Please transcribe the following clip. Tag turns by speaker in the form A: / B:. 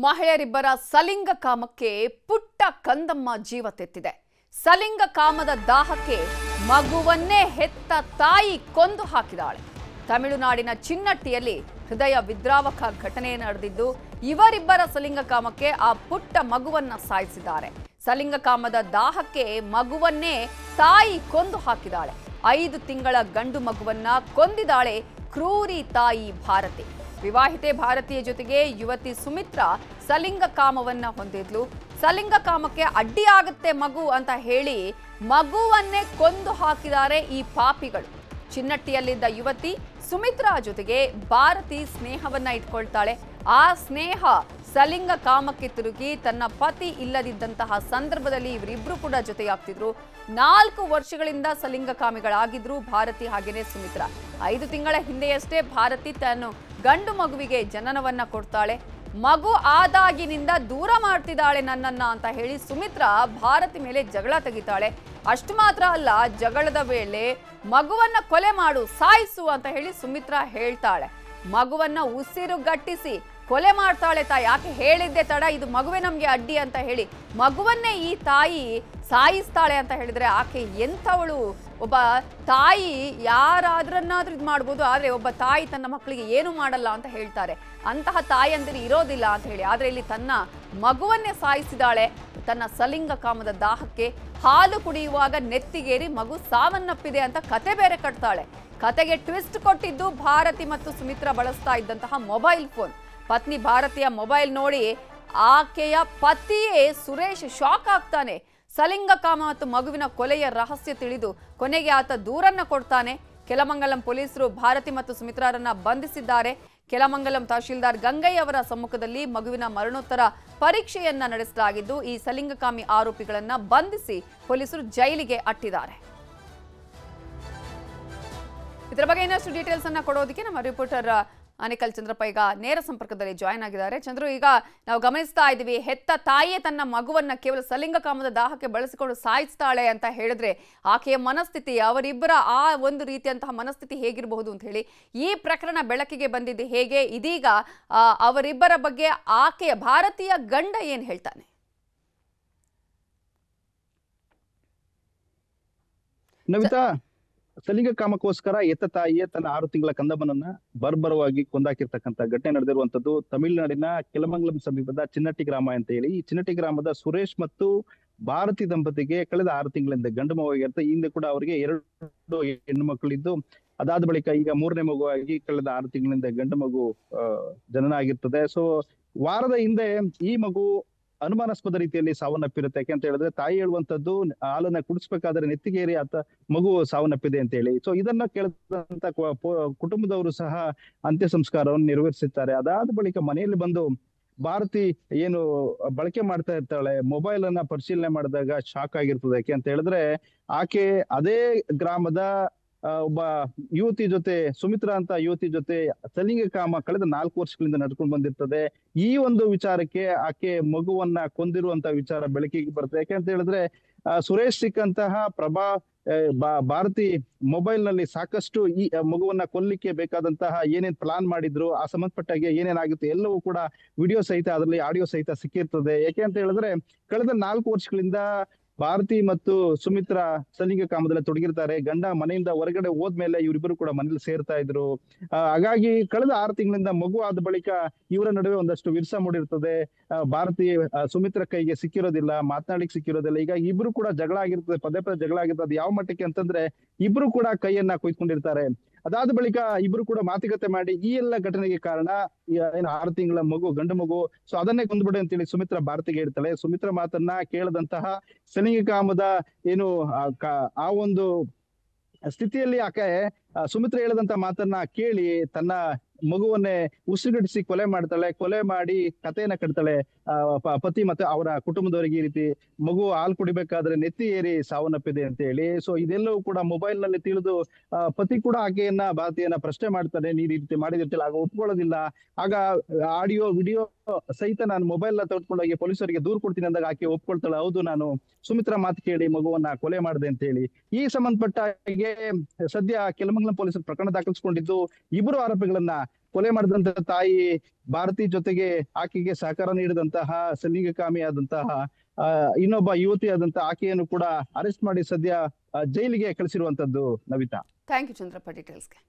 A: ಮಹಿಳೆಯರಿಬ್ಬರ ಸಲಿಂಗ ಕಾಮಕ್ಕೆ ಪುಟ್ಟ ಕಂದಮ್ಮ ಜೀವ ತೆತ್ತಿದೆ. ಸಲಿಂಗ ಕಾಮದ ದಾಹಕ್ಕೆ ಮಗುವನ್ನೇ ಹೆತ್ತ ತಾಯಿ ಕೊಂದು ಹಾಕಿದಾಳೆ. ತಮಿಳುನಾಡಿನ ಚಿನ್ನಟ್ಟಿಯಲ್ಲಿ ಹೃದಯ ವಿದ್ರಾವಕ ಘಟನೆ ನಡೆದಿದ್ದು, ಇವರಿಬ್ಬರ ಸಲಿಂಗ ಕಾಮಕ್ಕೆ ಆ ಪುಟ್ಟ ಮಗುವನ್ನ ಸಾಯಿಸಿದ್ದಾರೆ. ಸಲಿಂಗ ಕಾಮದ ದಾಹಕ್ಕೆ ಮಗುವನ್ನೇ ತಾಯಿ ಕೊಂದು ಹಾಕಿದಾಳೆ. 5 ತಿಂಗಳ ಗಂಡು ಮಗುವನ್ನ ಕೊಂದಿದ್ದಾಳೆ ಕ್ರೂರಿ ತಾಯಿ ಭಾರತಿ. ವಿವಾಹಿತೆ ಭಾರತೀಯ ಜೊತೆಗೆ ಯುವತಿ ಸುಮಿತ್ರಾ ಸಲಿಂಗ ಕಾಮವನ್ನ ಹೊಂದಿದ್ಲು. ಸಲಿಂಗ ಕಾಮಕ್ಕೆ ಅಡ್ಡಿಯಾಗುತ್ತೆ ಮಗು ಅಂತ ಹೇಳಿ ಮಗುವನ್ನೇ ಕೊಂದು ಹಾಕಿದ್ದಾರೆ ಈ ಪಾಪಿಗಳು. ಚಿನ್ನಟ್ಟಿಯಲ್ಲಿದ್ದ ಯುವತಿ ಸುಮಿತ್ರಾ ಜೊತೆಗೆ ಭಾರತಿ ಸ್ನೇಹವನ್ನ ಇಟ್ಕೊಳ್ತಾಳೆ. ಆ ಸ್ನೇಹ ಸಲಿಂಗ ಕಾಮಕ್ಕೆ ತಿರುಗಿ ತನ್ನ ಪತಿ ಇಲ್ಲದಿದ್ದಂತಹ ಸಂದರ್ಭದಲ್ಲಿ ಇವರಿಬ್ರು ಕೂಡ ಜೊತೆಯಾಗ್ತಿದ್ರು. 4 ವರ್ಷಗಳಿಂದ ಸಲಿಂಗ ಕಾಮಿಗಳಾಗಿದ್ರು ಭಾರತಿ ಹಾಗೇನೆ ಸುಮಿತ್ರಾ. 5 ತಿಂಗಳ ಹಿಂದೆಯಷ್ಟೇ ಭಾರತಿ ತನ್ನ ಗಂಡು ಮಗುವಿಗೆ ಜನನವನ್ನ ಕೊಡ್ತಾಳೆ. ಮಗು ಆದಾಗಿನಿಂದ ದೂರ ಮಾಡ್ತಿದ್ದಾಳೆ ನನ್ನನ್ನ ಅಂತ ಹೇಳಿ ಸುಮಿತ್ರಾ ಭಾರತಿ ಮೇಲೆ ಜಗಳ ತೆಗಿತಾಳೆ. ಅಷ್ಟು ಮಾತ್ರ ಅಲ್ಲ, ಜಗಳದ ವೇಳೆ ಮಗುವನ್ನ ಕೊಲೆ ಮಾಡು, ಸಾಯಿಸು ಅಂತ ಹೇಳಿ ಸುಮಿತ್ರಾ ಹೇಳ್ತಾಳೆ. ಮಗುವನ್ನ ಉಸಿರುಗಟ್ಟಿಸಿ ಕೊಲೆ ಮಾಡ್ತಾಳೆ ತಾಯಿ. ಯಾಕೆ ಹೇಳಿದ್ದೆ ತಡ, ಇದು ಮಗುವೆ ನಮ್ಗೆ ಅಡ್ಡಿ ಅಂತ ಹೇಳಿ ಮಗುವನ್ನೇ ಈ ತಾಯಿ ಸಾಯಿಸ್ತಾಳೆ ಅಂತ ಹೇಳಿದ್ರೆ ಆಕೆ ಎಂಥವಳು? ಒಬ್ಬ ತಾಯಿ ಯಾರಾದ್ರನ್ನಾದ್ರೂ ಇದು ಮಾಡ್ಬೋದು, ಆದ್ರೆ ಒಬ್ಬ ತಾಯಿ ತನ್ನ ಮಕ್ಕಳಿಗೆ ಏನು ಮಾಡಲ್ಲ ಅಂತ ಹೇಳ್ತಾರೆ. ಅಂತಹ ತಾಯಿ ಅಂದ್ರೆ ಇರೋದಿಲ್ಲ ಅಂತ ಹೇಳಿ, ಆದ್ರೆ ಇಲ್ಲಿ ತನ್ನ ಮಗುವನ್ನೇ ಸಾಯಿಸಿದಾಳೆ. ತನ್ನ ಸಲಿಂಗ ಕಾಮದ ದಾಹಕ್ಕೆ ಹಾಲು ಕುಡಿಯುವಾಗ ನೆತ್ತಿಗೇರಿ ಮಗು ಸಾವನ್ನಪ್ಪಿದೆ ಅಂತ ಕತೆ ಬೇರೆ ಕಟ್ತಾಳೆ. ಕತೆಗೆ ಟ್ವಿಸ್ಟ್ ಕೊಟ್ಟಿದ್ದು ಭಾರತಿ ಮತ್ತು ಸುಮಿತ್ರಾ ಬಳಸ್ತಾ ಇದ್ದಂತಹ ಮೊಬೈಲ್ ಫೋನ್. ಪತ್ನಿ ಭಾರತಿಯ ಮೊಬೈಲ್ ನೋಡಿ ಆಕೆಯ ಪತಿಯೇ ಸುರೇಶ್ ಶಾಕ್ ಆಗ್ತಾನೆ. ಸಲಿಂಗ ಕಾಮ ಮತ್ತು ಮಗುವಿನ ಕೊಲೆಯ ರಹಸ್ಯ ತಿಳಿದು ಕೊನೆಗೆ ಆತ ದೂರನ್ನ ಕೊಡ್ತಾನೆ. ಕೆಲಮಂಗಲಂ ಪೊಲೀಸರು ಭಾರತಿ ಮತ್ತು ಸುಮಿತ್ರಾರನ್ನ ಬಂಧಿಸಿದ್ದಾರೆ. ಕೆಲಮಂಗಲಂ ತಹಶೀಲ್ದಾರ್ ಗಂಗಯ್ಯ ಅವರ ಸಮ್ಮುಖದಲ್ಲಿ ಮಗುವಿನ ಮರಣೋತ್ತರ ಪರೀಕ್ಷೆಯನ್ನ ನಡೆಸಲಾಗಿದ್ದು, ಈ ಸಲಿಂಗಕಾಮಿ ಆರೋಪಿಗಳನ್ನ ಬಂಧಿಸಿ ಪೊಲೀಸರು ಜೈಲಿಗೆ ಅಟ್ಟಿದ್ದಾರೆ. ಇದರ ಬಗ್ಗೆ ಇನ್ನಷ್ಟು ಡೀಟೇಲ್ಸ್ ಅನ್ನ ಕೊಡೋದಕ್ಕೆ ನಮ್ಮ ರಿಪೋರ್ಟರ್ ಅನಿಕಲ್ ಚಂದ್ರಪ್ಪ ಈಗ ನೇರ ಸಂಪರ್ಕದಲ್ಲಿ ಜಾಯ್ನ್ ಆಗಿದ್ದಾರೆ. ಚಂದ್ರು, ಈಗ ನಾವು ಗಮನಿಸ್ತಾ ಇದ್ದೀವಿ, ಹೆತ್ತ ತಾಯಿಯೇ ತನ್ನ ಮಗುವನ್ನ ಕೇವಲ ಸಲಿಂಗ ಕಾಮದ ದಾಹಕ್ಕೆ ಬಳಸಿಕೊಂಡು ಸಾಯಿಸ್ತಾಳೆ ಅಂತ ಹೇಳಿದ್ರೆ ಆಕೆಯ ಮನಸ್ಥಿತಿ, ಅವರಿಬ್ಬರ ಆ ಒಂದು ರೀತಿಯಂತಹ ಮನಸ್ಥಿತಿ ಹೇಗಿರಬಹುದು ಅಂತ ಹೇಳಿ ಈ ಪ್ರಕರಣ ಬೆಳಕಿಗೆ ಬಂದಿದ್ದು ಹೇಗೆ? ಇದೀಗ ಅವರಿಬ್ಬರ ಬಗ್ಗೆ ಆಕೆಯ ಭಾರತೀಯ ಗಂಡ ಏನ್ ಹೇಳ್ತಾನೆ?
B: ನವಿತಾ, ಸಲಿಂಗ ಕಾಮಕ್ಕೋಸ್ಕರ ಎತ್ತ ತಾಯಿಯೇ ತನ್ನ 6 ತಿಂಗಳ ಕಂದಮ್ಮನನ್ನ ಬರ್ಬರವಾಗಿ ಕೊಂದಾಕಿರ್ತಕ್ಕಂಥ ಘಟನೆ ನಡೆದಿರುವಂತದ್ದು ತಮಿಳುನಾಡಿನ ಕೆಲಮಂಗಲಂ ಸಮೀಪದ ಚಿನ್ನಟ್ಟಿ ಗ್ರಾಮ ಅಂತ ಹೇಳಿ. ಈ ಚಿನ್ನಟ್ಟಿ ಗ್ರಾಮದ ಸುರೇಶ್ ಮತ್ತು ಭಾರತಿ ದಂಪತಿಗೆ ಕಳೆದ 6 ತಿಂಗಳಿಂದ ಗಂಡು ಮಗುವಾಗಿರುತ್ತೆ. ಹಿಂದೆ ಕೂಡ ಅವರಿಗೆ 2 ಹೆಣ್ಣು ಮಕ್ಕಳಿದ್ದು, ಅದಾದ ಬಳಿಕ ಈಗ 3ನೇ ಮಗುವಾಗಿ ಕಳೆದ 6 ತಿಂಗಳಿಂದ ಗಂಡು ಮಗು ಜನನ ಆಗಿರ್ತದೆ. ಸೊ ವಾರದ ಹಿಂದೆ ಈ ಮಗು ಅನುಮಾನಾಸ್ಪದ ರೀತಿಯಲ್ಲಿ ಸಾವನ್ನಪ್ಪಿರುತ್ತೆ. ಯಾಕೆ ಅಂತ ಹೇಳಿದ್ರೆ ತಾಯಿ ಹೇಳುವಂತದ್ದು ಹಾಲನ್ನ ಕುಡಿಸ್ಬೇಕಾದ್ರೆ ನೆತ್ತಿಗೇರಿ ಆತ ಮಗು ಸಾವನ್ನಪ್ಪಿದೆ ಅಂತ ಹೇಳಿ. ಸೊ ಇದನ್ನ ಕೇಳಿದಂತ ಕುಟುಂಬದವರು ಸಹ ಅಂತ್ಯ ಸಂಸ್ಕಾರವನ್ನು ನೆರವೇರಿಸುತ್ತಾರೆ. ಅದಾದ ಬಳಿಕ ಮನೆಯಲ್ಲಿ ಬಂದು ಭಾರತಿ ಏನು ಬಳಕೆ ಮಾಡ್ತಾ ಇರ್ತಾಳೆ, ಮೊಬೈಲ್ ಅನ್ನ ಪರಿಶೀಲನೆ ಮಾಡಿದಾಗ ಶಾಕ್ ಆಗಿರ್ತದೆ. ಯಾಕೆ ಅಂತ ಹೇಳಿದ್ರೆ ಆಕೆ ಅದೇ ಗ್ರಾಮದ ಒಬ್ಬ ಯುವತಿ ಜೊತೆ, ಸುಮಿತ್ರಾ ಅಂತ ಯುವತಿ ಜೊತೆ ಸಲಿಂಗ ಕಾಮ ಕಳೆದ 4 ವರ್ಷಗಳಿಂದ ನಡ್ಕೊಂಡು ಬಂದಿರ್ತದೆ. ಈ ಒಂದು ವಿಚಾರಕ್ಕೆ ಆಕೆ ಮಗುವನ್ನ ಕೊಂದಿರುವಂತ ವಿಚಾರ ಬೆಳಕಿಗೆ ಬರ್ತದೆ. ಯಾಕೆ ಅಂತ ಹೇಳಿದ್ರೆ ಸುರೇಶ್ ಸಿಕ್ಕಂತಹ ಭಾರತಿ ಮೊಬೈಲ್ ನಲ್ಲಿ ಸಾಕಷ್ಟು ಈ ಮಗುವನ್ನ ಕೊಲ್ಲಿಕ್ಕೆ ಬೇಕಾದಂತಹ ಏನೇನ್ ಪ್ಲಾನ್ ಮಾಡಿದ್ರು, ಆ ಸಂಬಂಧಪಟ್ಟಾಗೆ ಏನೇನಾಗುತ್ತೆ ಎಲ್ಲವೂ ಕೂಡ ವಿಡಿಯೋ ಸಹಿತ, ಅದರಲ್ಲಿ ಆಡಿಯೋ ಸಹಿತ ಸಿಕ್ಕಿರ್ತದೆ. ಯಾಕೆ ಅಂತ ಹೇಳಿದ್ರೆ ಕಳೆದ 4 ವರ್ಷಗಳಿಂದ ಭಾರತಿ ಮತ್ತು ಸುಮಿತ್ರಾ ಸಲಿಂಗ ಕಾಮದಲ್ಲಿ ತೊಡಗಿರ್ತಾರೆ. ಗಂಡ ಮನೆಯಿಂದ ಹೊರಗಡೆ ಹೋದ್ಮೇಲೆ ಇವರಿಬ್ಬರು ಕೂಡ ಮನೇಲಿ ಸೇರ್ತಾ ಇದ್ರು. ಹಾಗಾಗಿ ಕಳೆದ 6 ತಿಂಗಳಿಂದ ಮಗು ಆದ ಬಳಿಕ ಇವರ ನಡುವೆ ಒಂದಷ್ಟು ವಿರಸ ಮೂಡಿರ್ತದೆ. ಭಾರತಿ ಸುಮಿತ್ರಾ ಕೈಗೆ ಸಿಕ್ಕಿರೋದಿಲ್ಲ, ಮಾತನಾಡಿಕ್ ಸಿಕ್ಕಿರೋದಿಲ್ಲ. ಈಗ ಇಬ್ರು ಕೂಡ ಜಗಳ ಆಗಿರ್ತದೆ, ಪದೇ ಪದೇ ಜಗಳ ಆಗಿರ್ತದೆ. ಯಾವ ಮಟ್ಟಕ್ಕೆ ಅಂತಂದ್ರೆ ಇಬ್ರು ಕೂಡ ಕೈಯನ್ನ ಕೊಯ್ಕೊಂಡಿರ್ತಾರೆ. ಅದಾದ ಬಳಿಕ ಇಬ್ರು ಕೂಡ ಮಾತುಕತೆ ಮಾಡಿ ಈ ಎಲ್ಲ ಘಟನೆಗೆ ಕಾರಣ ಏನು 6 ತಿಂಗಳ ಮಗು, ಗಂಡು ಮಗು, ಸೊ ಅದನ್ನೇ ಕೊಂದ್ಬಿಡಿ ಅಂತೇಳಿ ಸುಮಿತ್ರಾ ಭಾರತಿಗೆ ಹೇಳ್ತಾಳೆ. ಸುಮಿತ್ರಾ ಮಾತನ್ನ ಕೇಳದಂತಹ ಸಲಿಂಗ ಕಾಮದ ಏನು ಆ ಒಂದು ಸ್ಥಿತಿಯಲ್ಲಿ ಆಕೆ ಸುಮಿತ್ರಾ ಹೇಳದಂತ ಮಾತನ್ನ ಕೇಳಿ ತನ್ನ ಮಗುವನ್ನೇ ಉಸಿರುಗಟ್ಟಿಸಿ ಕೊಲೆ ಮಾಡ್ತಾಳೆ. ಕೊಲೆ ಮಾಡಿ ಕಥೆಯನ್ನ ಕಟ್ತಾಳೆ ಪತಿ ಮತ್ತೆ ಅವರ ಕುಟುಂಬದವರಿಗೆ. ಈ ರೀತಿ ಮಗು ಹಾಲು ಕುಡಿಬೇಕಾದ್ರೆ ನೆತ್ತಿ ಏರಿ ಸಾವನ್ನಪ್ಪಿದೆ ಅಂತ ಹೇಳಿ. ಸೊ ಇದೆಲ್ಲವೂ ಕೂಡ ಮೊಬೈಲ್ ನಲ್ಲಿ ತಿಳಿದು ಪತಿ ಕೂಡ ಆಕೆಯನ್ನ ಭಾರತೀಯನ್ನ ಪ್ರಶ್ನೆ ಮಾಡ್ತಾನೆ, ನೀನ್ ಈ ರೀತಿ ಮಾಡಿದಿರ್ತಿಲ್ಲ. ಆಗ ಒಪ್ಕೊಳ್ಳೋದಿಲ್ಲ. ಆಗ ಆಡಿಯೋ ವಿಡಿಯೋ ಸಹಿತ ನಾನು ಮೊಬೈಲ್ ನ ತೆಗೆದುಕೊಂಡೋಗಿ ಪೊಲೀಸರಿಗೆ ದೂರು ಕೊಡ್ತೀನಿ ಅಂದಾಗ ಆಕೆ ಒಪ್ಕೊಳ್ತಾಳೆ, ಹೌದು ನಾನು ಸುಮಿತ್ರಾ ಮಾತು ಕೇಳಿ ಮಗುವನ್ನ ಕೊಲೆ ಮಾಡಿದೆ ಅಂತ ಹೇಳಿ. ಈ ಸಂಬಂಧಪಟ್ಟ ಹಾಗೆ ಸದ್ಯ ಕೆಲಮಂಗಲಂ ಪೊಲೀಸರು ಪ್ರಕರಣ ದಾಖಲಿಸಿಕೊಂಡಿದ್ದು 2 ಆರೋಪಿಗಳನ್ನ ಕೊಲೆ ಮಾಡಿದಂತ ತಾಯಿ ಭಾರತಿ ಜೊತೆಗೆ ಆಕೆಗೆ ಸಹಕಾರ ನೀಡಿದಂತಹ ಸಲಿಂಗಕಾಮಿಯಾದಂತಹ ಇನ್ನೊಬ್ಬ ಯುವತಿಯಾದಂತಹ ಆಕೆಯನ್ನು ಕೂಡ ಅರೆಸ್ಟ್ ಮಾಡಿ ಸದ್ಯ ಜೈಲಿಗೆ ಕಳಿಸಿರುವಂತದ್ದು ನವಿತಾ.
A: Thank you Chandrappa ಡೀಟೇಲ್ಸ್ಗೆ.